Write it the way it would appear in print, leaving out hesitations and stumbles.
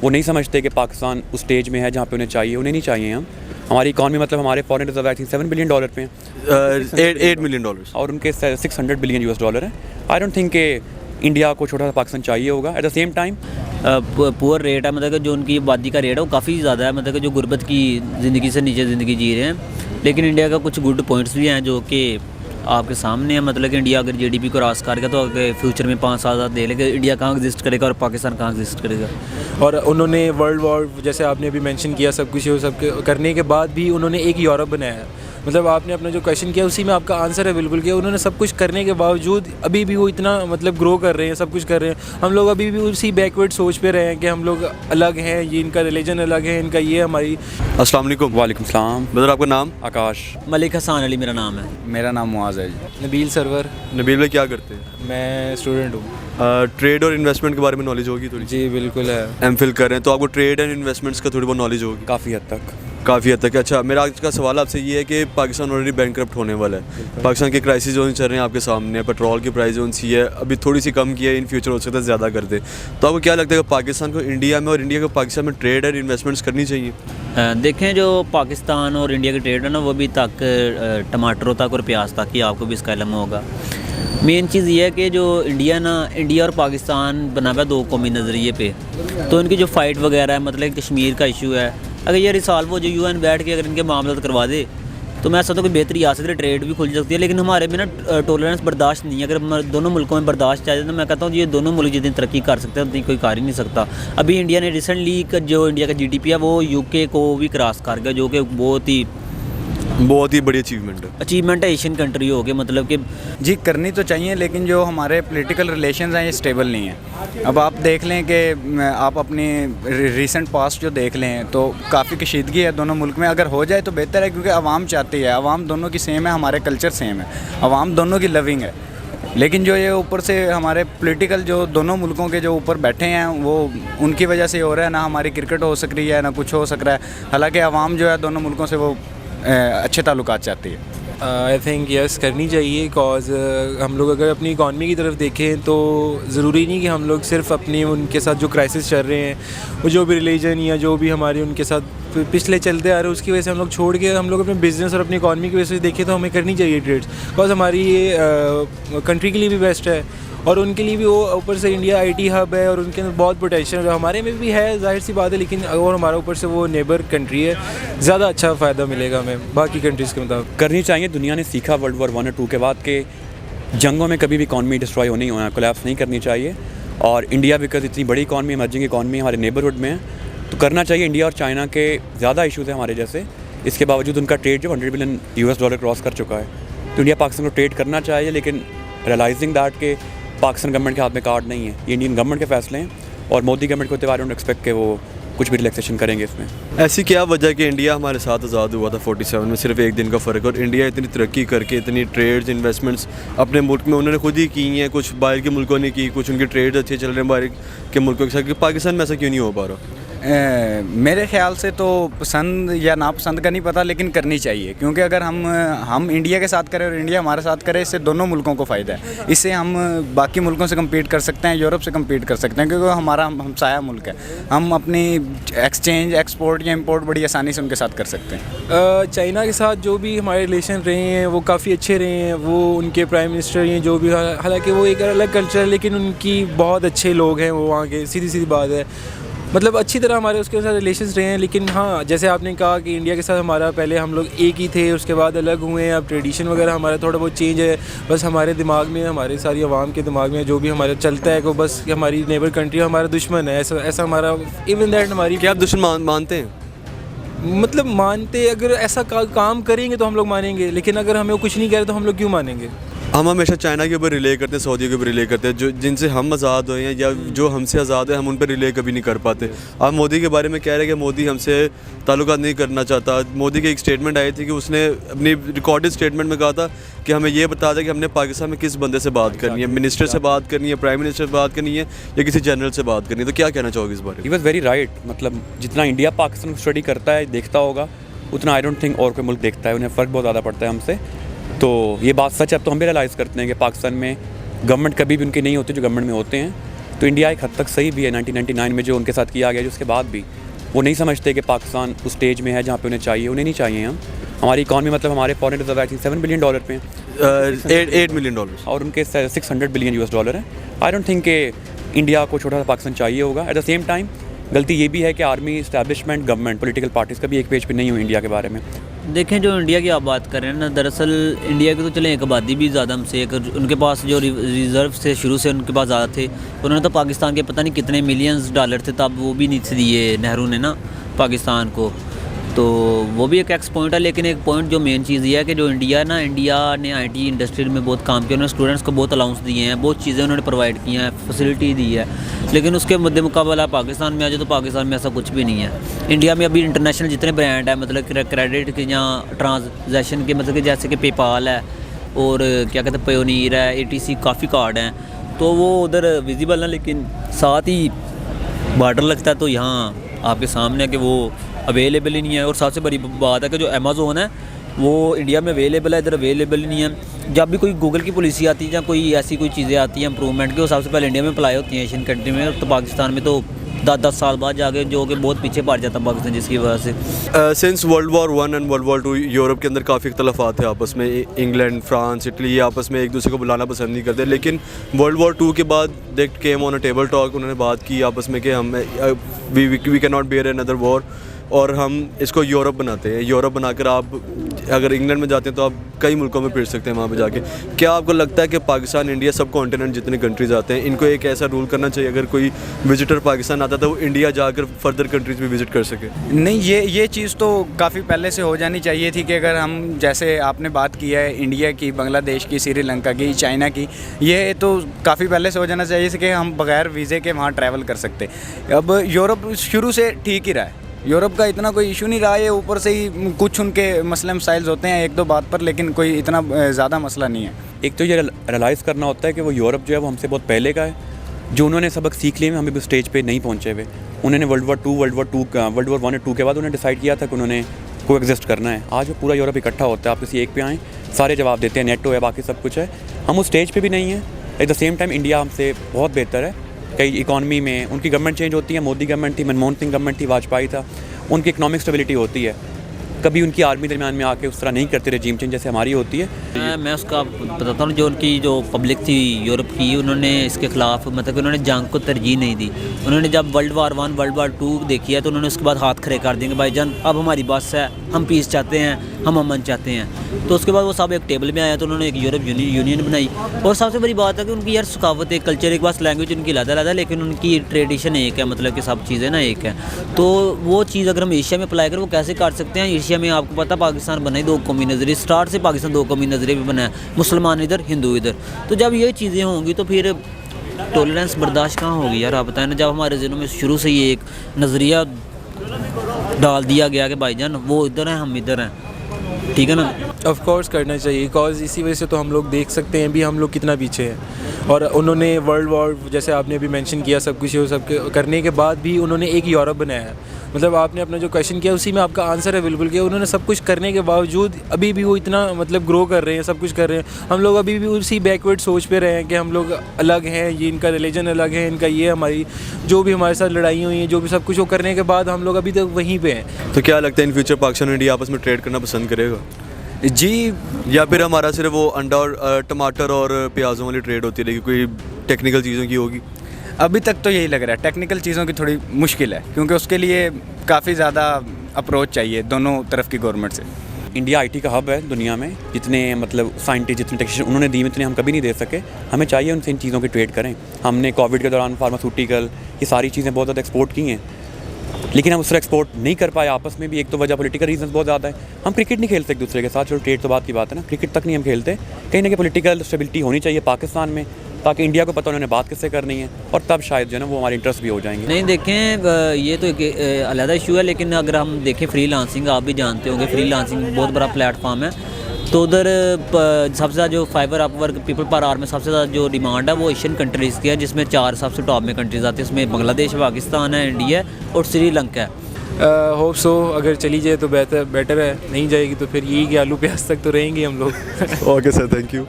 वो नहीं समझते कि पाकिस्तान उस स्टेज में है जहाँ पे उन्हें चाहिए, उन्हें नहीं चाहिए हम। हमारी इकॉनमी मतलब हमारे foreign reserve I think $7 billion पे हैं, $8 मिलियन और उनके $600 बिलियन हैं। आई डोंट थिंक कि इंडिया को छोटा सा पाकिस्तान चाहिए होगा। At the same time poor rate है, मतलब कि जो उनकी आबादी का रेट है वो काफ़ी ज़्यादा है, मतलब कि जो गुर्बत की ज़िंदगी से नीचे ज़िंदगी जी रहे हैं। लेकिन इंडिया का कुछ गुड पॉइंट्स भी हैं जो कि आपके सामने है, मतलब कि इंडिया अगर जीडीपी को क्रॉस करेगा तो अगर फ्यूचर में 5 साल दे लेगा, इंडिया कहाँ एग्जिस्ट करेगा और पाकिस्तान कहाँ एग्जिस्ट करेगा। और उन्होंने वर्ल्ड वॉर जैसे आपने अभी मेंशन किया, सब कुछ सब करने के बाद भी उन्होंने एक यूरोप बनाया है। मतलब आपने अपना जो क्वेश्चन किया उसी में आपका आंसर है बिल्कुल, कि उन्होंने सब कुछ करने के बावजूद अभी भी वो इतना मतलब ग्रो कर रहे हैं, सब कुछ कर रहे हैं। हम लोग अभी भी उसी बैकवर्ड सोच पे रहे हैं कि हम लोग अलग हैं, ये इनका रिलीजन अलग है, इनका ये हमारी। अस्सलाम वालेकुम। वालेकुम सलाम। ब्रदर आपका नाम? आकाश। मलिक हसन अली मेरा नाम है। मेरा नाम मुआज़ है जी। नबील सरवर। नबील भाई क्या करते हैं? मैं स्टूडेंट हूँ। ट्रेड और इन्वेस्टमेंट के बारे में नॉलेज होगी थोड़ी? जी बिल्कुल है। एमफिल कर रहे हैं तो आपको ट्रेड एंड इन्वेस्टमेंट्स का थोड़ी बहुत नॉलेज होगी? काफ़ी हद तक। काफ़ी हद तक। अच्छा, मेरा आज का सवाल आपसे ये है कि पाकिस्तान ऑलरेडी बैंकरप्ट होने वाला है। पाकिस्तान के क्राइसिस जो चल रहे हैं आपके सामने, पेट्रोल की प्राइस जो सी है अभी थोड़ी सी कम की है, इन फ्यूचर हो सकता है ज़्यादा कर दे। तो आपको क्या लगता है कि पाकिस्तान को इंडिया में और इंडिया को पाकिस्तान में ट्रेड एंड इन्वेस्टमेंट्स करनी चाहिए? देखें, जो पाकिस्तान और इंडिया की ट्रेड है ना, वो अभी तक टमाटरों तक और प्याज तक ही आपको भी इसका इल्म होगा। मेन चीज़ ये है कि जो इंडिया और पाकिस्तान बना हुआ है 2 कौमी नज़रिए पे, तो इनकी जो फ़ाइट वगैरह है, मतलब कश्मीर का इशू है, अगर ये रिसॉल्व हो, जो UN बैठ के अगर इनके मामला करवा दे तो मैं ऐसा तो कोई बेहतरी आ सकती है, ट्रेड भी खुल सकती है। लेकिन हमारे में ना टॉलरेंस बर्दाश्त नहीं है। अगर दोनों मुल्कों में बर्दाश्त चाहिए तो मैं कहता हूँ ये दोनों मुल्क जितनी तरक्की कर सकते हैं उतनी कोई कर ही नहीं सकता। अभी इंडिया ने रिसेंटली जो इंडिया का GDP है वो UK को भी क्रॉस कर गया, जो कि बहुत ही बड़ी अचीवमेंट है एशियन कंट्री हो गए, मतलब कि जी करनी तो चाहिए, लेकिन जो हमारे पॉलिटिकल रिलेशंस हैं ये स्टेबल नहीं है। अब आप देख लें कि आप अपनी रीसेंट पास्ट जो देख लें तो काफ़ी कशीदगी है दोनों मुल्क में। अगर हो जाए तो बेहतर है, क्योंकि आवाम चाहती है, आवाम दोनों की सेम है, हमारे कल्चर सेम है, आवाम दोनों की लविंग है। लेकिन जो ये ऊपर से हमारे पॉलिटिकल जो दोनों मुल्कों के जो ऊपर बैठे हैं वो उनकी वजह से हो रहा है। ना हमारी क्रिकेट हो सक रही है, ना कुछ हो सक रहा है। हालाँकि आवाम जो है दोनों मुल्कों से वो अच्छे ताल्लुकात चाहती है। आई थिंक यस करनी चाहिए, कॉज हम लोग अगर अपनी इकॉनमी की तरफ देखें तो ज़रूरी नहीं कि हम लोग सिर्फ अपनी उनके साथ जो क्राइसिस चल रहे हैं, वो जो भी रिलीजन या जो भी हमारे उनके साथ पिछले चलते आ रहे हैं उसकी वजह से हम लोग छोड़ के हम लोग अपने बिज़नेस और अपनी इकॉनमी की वजह से देखें तो हमें करनी चाहिए ट्रेड्स, कॉज हमारी ये कंट्री के लिए भी बेस्ट है और उनके लिए भी। वो ऊपर से इंडिया IT हब है और उनके अंदर बहुत पोटेंशियल है, हमारे में भी है, जाहिर सी बात है। लेकिन अगर हमारा ऊपर से वो नेबर कंट्री है, ज़्यादा अच्छा फ़ायदा मिलेगा हमें बाकी कंट्रीज़ के मुताबिक। करनी चाहिए। दुनिया ने सीखा वर्ल्ड वॉर 1 और 2 के बाद के जंगों में कभी भी इकॉनमी डिस्ट्रॉय होनी होना, कोलैप्स नहीं करनी चाहिए। और इंडिया बिकॉज इतनी बड़ी इकॉनमी, इमर्जिंग इकॉनमी हमारे नेबरहुड में है, तो करना चाहिए। इंडिया और चाइना के ज़्यादा इशूज़ हैं हमारे जैसे, इसके बावजूद उनका ट्रेड जो $100 बिलियन US क्रॉस कर चुका है। तो इंडिया पाकिस्तान को ट्रेड करना चाहिए, लेकिन रियलाइजिंग दैट के पाकिस्तान गवर्नमेंट के हाथ में कार्ड नहीं है, ये इंडियन गवर्नमेंट के फैसले हैं। और मोदी गवर्नमेंट को आई डोंट एक्सपेक्ट कि वो कुछ भी रिलैक्सेशन करेंगे इसमें। ऐसी क्या वजह है कि इंडिया हमारे साथ आज़ाद हुआ था 47 में, सिर्फ 1 दिन का फ़र्क, और इंडिया इतनी तरक्की करके इतनी ट्रेड्स इन्वेस्टमेंट्स अपने मुल्क में उन्होंने खुद ही की हैं, कुछ बाहर के मुल्कों ने की, कुछ उनके ट्रेड अच्छे चल रहे हैं बाहर के मुल्कों के साथ, पाकिस्तान में ऐसा क्यों नहीं हो पा रहा? मेरे ख्याल से तो पसंद या नापसंद का नहीं पता, लेकिन करनी चाहिए। क्योंकि अगर हम इंडिया के साथ करें और इंडिया हमारे साथ करे, इससे दोनों मुल्कों को फ़ायदा है। इससे हम बाकी मुल्कों से कम्पीट कर सकते हैं, यूरोप से कम्पीट कर सकते हैं, क्योंकि हमारा हमसाया मुल्क है। हम अपनी एक्सचेंज, एक्सपोर्ट या इंपोर्ट बड़ी आसानी से उनके साथ कर सकते हैं। चाइना के साथ जो भी हमारे रिलेशन रहे हैं वो काफ़ी अच्छे रहे हैं। वो उनके प्राइम मिनिस्टर हैं जो भी, हालांकि वो एक अलग कल्चर है, लेकिन उनकी बहुत अच्छे लोग हैं वो वहाँ के, सीधी सीधी बात है। मतलब अच्छी तरह हमारे उसके साथ रिलेशंस रहे हैं। लेकिन हाँ, जैसे आपने कहा कि इंडिया के साथ हमारा पहले हम लोग एक ही थे, उसके बाद अलग हुए हैं, अब ट्रेडिशन वगैरह हमारा थोड़ा बहुत चेंज है। बस हमारे दिमाग में, हमारे सारी आवाम के दिमाग में जो भी हमारे चलता है कि बस हमारी नेबर कंट्री हमारा दुश्मन है, ऐसा हमारा, इवन दैट हमारी। क्या आप दुश्मन मानते हैं? मतलब मानते, अगर ऐसा काम करेंगे तो हम लोग मानेंगे, लेकिन अगर हमें कुछ नहीं कह रहे तो हम लोग क्यों मानेंगे? हम हमेशा चाइना के ऊपर रिले करते हैं, सऊदी के ऊपर रिले करते हैं, जो जिनसे हम आज़ाद हुए हैं या जो हमसे आज़ाद है, हम उन पर रिले कभी नहीं कर पाते। आप मोदी के बारे में कह रहे हैं कि मोदी हमसे ताल्लुकात नहीं करना चाहता। मोदी की एक स्टेटमेंट आई थी कि उसने अपनी रिकॉर्डेड स्टेटमेंट में कहा था कि हमें ये बता दें कि हमने पाकिस्तान में किस बंदे से बात करनी है, मिनिस्टर से बात करनी है, प्राइम मिनिस्टर से बात करनी है या किसी जनरल से बात करनी है। तो क्या कहना चाहोगे इस बारे में? He was very right. मतलब जितना इंडिया पाकिस्तान स्टडी करता है, देखता होगा, उतना आई डोंट थिंक और कोई मुल्क देखता है। उन्हें फ़र्क बहुत ज़्यादा पड़ता है हमसे। तो ये बात सच है। अब तो हम भी रियलाइज़ करते हैं कि पाकिस्तान में गवर्नमेंट कभी भी उनकी नहीं होती जो गवर्नमेंट में होते हैं। तो इंडिया एक हद तक सही भी है 1999 में जो उनके साथ किया गया, उसके बाद भी वो नहीं समझते कि पाकिस्तान उस स्टेज में है जहाँ पे उन्हें चाहिए। उन्हें नहीं चाहिए हम। हमारी इकॉनमी मतलब हमारे foreign reserve I think $7 billion पे हैं, $8 मिलियन और उनके $600 बिलियन है। आई डोंट थिंक कि इंडिया को छोटा सा पाकिस्तान चाहिए होगा। एट द सेम टाइम गलती ये भी है कि army, establishment, government, political parties कभी एक पेज पे नहीं हुई इंडिया के बारे में। देखें, जो इंडिया की आप बात कर रहे हैं ना, दरअसल इंडिया की तो चलें एक आबादी भी ज़्यादा हमसे, एक उनके पास जो रिज़र्व से शुरू से उनके पास ज़्यादा थे। उन्होंने तो पाकिस्तान के पता नहीं कितने मिलियंस डॉलर थे तब, वो भी नहीं दिए नेहरू ने ना पाकिस्तान को, तो वो भी एक एक्स पॉइंट है। लेकिन एक पॉइंट जो मेन चीज़ ये है कि जो इंडिया ने आईटी इंडस्ट्री में बहुत काम किया, उन्होंने स्टूडेंट्स को बहुत अलाउंस दिए हैं, बहुत चीज़ें उन्होंने प्रोवाइड की हैं, फैसिलिटी दी है। लेकिन उसके मद्दे मुकाबला पाकिस्तान में आ जाए तो पाकिस्तान में ऐसा कुछ भी नहीं है। इंडिया में अभी इंटरनेशनल जितने ब्रांड है, मतलब क्रेडिट के या ट्रांजैक्शन के, मतलब कि जैसे कि पेपाल है और क्या कहते हैं पायोनियर है, ATC, काफ़ी कार्ड हैं, तो वो उधर विजिबल है। लेकिन साथ ही बॉर्डर लगता है तो यहाँ आपके सामने है कि वो अवेलेबल ही नहीं है। और सबसे बड़ी बात है कि जो अमेज़ोन है वो इंडिया में अवेलेबल है, इधर अवेलेबल ही नहीं है। जब भी कोई गूगल की पॉलिसी आती है या कोई ऐसी कोई चीज़ें आती हैं इंप्रूवमेंट की, वो सबसे पहले इंडिया में अप्लाई होती हैं एशियन कंट्री में, तो पाकिस्तान में तो 10-10 साल बाद जाके जो कि बहुत पीछे पड़ जाता है पाकिस्तान, जिसकी वजह से since world war 1 and world war 2 Europe के अंदर काफ़ी इख्तलाफात है आपस में। इंग्लैंड, फ्रांस, इटली ये आपस में एक दूसरे को बुलाना पसंद नहीं करते। लेकिन वर्ल्ड वॉर 2 के बाद they came on a table talk, उन्होंने बात की आपस में कि हम we can not bear another war, और हम इसको यूरोप बनाते हैं। यूरोप बनाकर आप अगर इंग्लैंड में जाते हैं तो आप कई मुल्कों में फिर सकते हैं वहाँ पे जाके। क्या आपको लगता है कि पाकिस्तान, इंडिया, सब कॉन्टिनेंट जितने कंट्रीज़ आते हैं, इनको एक ऐसा रूल करना चाहिए अगर कोई विजिटर पाकिस्तान आता है तो वो इंडिया जाकर फर्दर कंट्रीज़ भी विज़िट कर सके? नहीं, ये चीज़ तो काफ़ी पहले से हो जानी चाहिए थी कि अगर हम, जैसे आपने बात की है इंडिया की, बांग्लादेश की, श्रीलंका की, चाइना की, ये तो काफ़ी पहले से हो जाना चाहिए कि हम बगैर वीज़े के वहाँ ट्रैवल कर सकते। अब यूरोप शुरू से ठीक ही रहा है, यूरोप का इतना कोई इशू नहीं रहा है। ऊपर से ही कुछ उनके मसले मसाइल होते हैं एक दो बात पर, लेकिन कोई इतना ज़्यादा मसला नहीं है। एक तो ये रियलाइज़ करना होता है कि वो यूरोप जो है वो हमसे बहुत पहले का है, जो उन्होंने सबक सीख लिए, हमें भी स्टेज पे नहीं पहुँचे हुए। उन्होंने वर्ल्ड वॉर 1 और 2 के बाद उन्होंने डिसाइड किया था कि उन्होंने को एग्जिस्ट करना है। आज वो पूरा यूरोप इकट्ठा होता है, आप किसी एक पे आएँ, सारे जवाब देते हैं, नेटो है, बाकी सब कुछ है। हम उस स्टेज पर भी नहीं हैं। At the same time India हमसे बहुत बेहतर है कई इकॉनमी में। उनकी गवर्नमेंट चेंज होती है, मोदी गवर्नमेंट थी, मनमोहन सिंह गवर्नमेंट थी, वाजपेयी था, उनकी इकनॉमिक स्टेबिलिटी होती है। कभी उनकी आर्मी दरमियान में आके उस तरह नहीं करते रेजिम चेंज जैसे हमारी होती है। मैं उसका बताता हूँ, जो उनकी जो पब्लिक थी यूरोप की, उन्होंने इसके ख़िलाफ़, मतलब कि उन्होंने जंग को तरजीह नहीं दी। उन्होंने जब वर्ल्ड वॉर 1, वर्ल्ड वॉर 2 देखी है तो उन्होंने उसके बाद हाथ खड़े कर दिए कि भाईजान अब हमारी बस है, हम पीस चाहते हैं, हम अमन चाहते हैं। तो उसके बाद वो सब एक टेबल में आया तो उन्होंने एक यूरोप यूनियन बनाई। और सबसे बड़ी बात है कि उनकी यार सकावत एक कल्चर, एक बात लैंग्वेज उनकी अलग-अलग है, लेकिन उनकी ट्रेडिशन एक है, मतलब कि सब चीज़ें ना एक है। तो वो चीज़ अगर हम एशिया में अप्लाई करें, वो कैसे कर सकते हैं? एशिया में आपको पता पाकिस्तान बना ही 2 कौमी नज़रिए, स्टार्ट से पाकिस्तान 2 कौमी नज़रिए भी बना है, मुसलमान इधर, हिंदू इधर। तो जब ये चीज़ें होंगी तो फिर टॉलरेंस बर्दाश्त कहाँ होगी यार, आप बताएं ना। जब हमारे ज़हनों में शुरू से ये एक नज़रिया डाल दिया गया कि भाईजान वो इधर हैं, हम इधर हैं, ठीक है ना। ऑफ कोर्स करना चाहिए, बिकॉज इसी वजह से तो हम लोग देख सकते हैं भी हम लोग कितना पीछे हैं। और उन्होंने वर्ल्ड वॉर, जैसे आपने अभी मेंशन किया, सब कुछ वो सब करने के बाद भी उन्होंने एक यूरोप बनाया है। मतलब आपने अपना जो क्वेश्चन किया उसी में आपका आंसर है बिल्कुल, कि उन्होंने सब कुछ करने के बावजूद अभी भी वो इतना मतलब ग्रो कर रहे हैं, सब कुछ कर रहे हैं। हम लोग अभी भी उसी बैकवर्ड सोच पे रहे हैं कि हम लोग अलग हैं, ये इनका रिलीजन अलग है, इनका ये, हमारी जो भी हमारे साथ लड़ाई हुई हैं, जो भी सब कुछ वो करने के बाद हम लोग अभी तक वहीं पे हैं। तो क्या लगता है इन फ्यूचर पाकिस्तान और इंडिया आपस में ट्रेड करना पसंद करेगा जी, या फिर हमारा सिर्फ वो अंडा और टमाटर और प्याज़ों वाली ट्रेड होती रहेगी, कोई टेक्निकल चीज़ों की होगी? अभी तक तो यही लग रहा है। टेक्निकल चीज़ों की थोड़ी मुश्किल है, क्योंकि उसके लिए काफ़ी ज़्यादा अप्रोच चाहिए दोनों तरफ की गवर्नमेंट से। इंडिया आईटी का हब है दुनिया में, जितने मतलब साइंटिस्ट, जितने टेक्नीशियन उन्होंने दिए इतने हम कभी नहीं दे सके। हमें चाहिए उनसे इन चीज़ों की ट्रेड करें। हमने कोविड के दौरान फार्मास्यूटिकल, ये सारी चीज़ें बहुत ज़्यादा एक्सपोर्ट की हैं, लेकिन हम उससे एक्सपोर्ट नहीं कर पाए आपस में भी। एक तो वजह पॉलिटिकल रीजंस बहुत ज़्यादा है। हम क्रिकेट नहीं खेलते एक दूसरे के साथ, चलो ट्रेड तो बात की बात है ना, क्रिकेट तक नहीं हम खेलते। कहीं ना कहीं पॉलिटिकल स्टेबिलिटी होनी चाहिए पाकिस्तान में, ताकि इंडिया को पता उन्होंने बात किससे करनी है, और तब शायद जो है ना वो हमारे इंटरेस्ट भी हो जाएंगे। नहीं देखें, ये तो एक अलग इशू है, लेकिन अगर हम देखें फ्रीलांसिंग, आप भी जानते होंगे फ्रीलांसिंग बहुत बड़ा प्लेटफॉर्म है। तो उधर सबसे ज़्यादा जो Fiverr Upwork people per hour में सबसे ज़्यादा जो डिमांड है वो एशियन कंट्रीज़ की है, जिसमें 4 सबसे टॉप में कंट्रीज़ आती है। इसमें बांग्लादेश, पाकिस्तान है, इंडिया और श्रीलंका है। होप सो अगर चली जाए तो बेटर है, नहीं जाएगी तो फिर यही कि आलू प्याज तक तो रहेंगे हम लोग। Okay sir, thank you.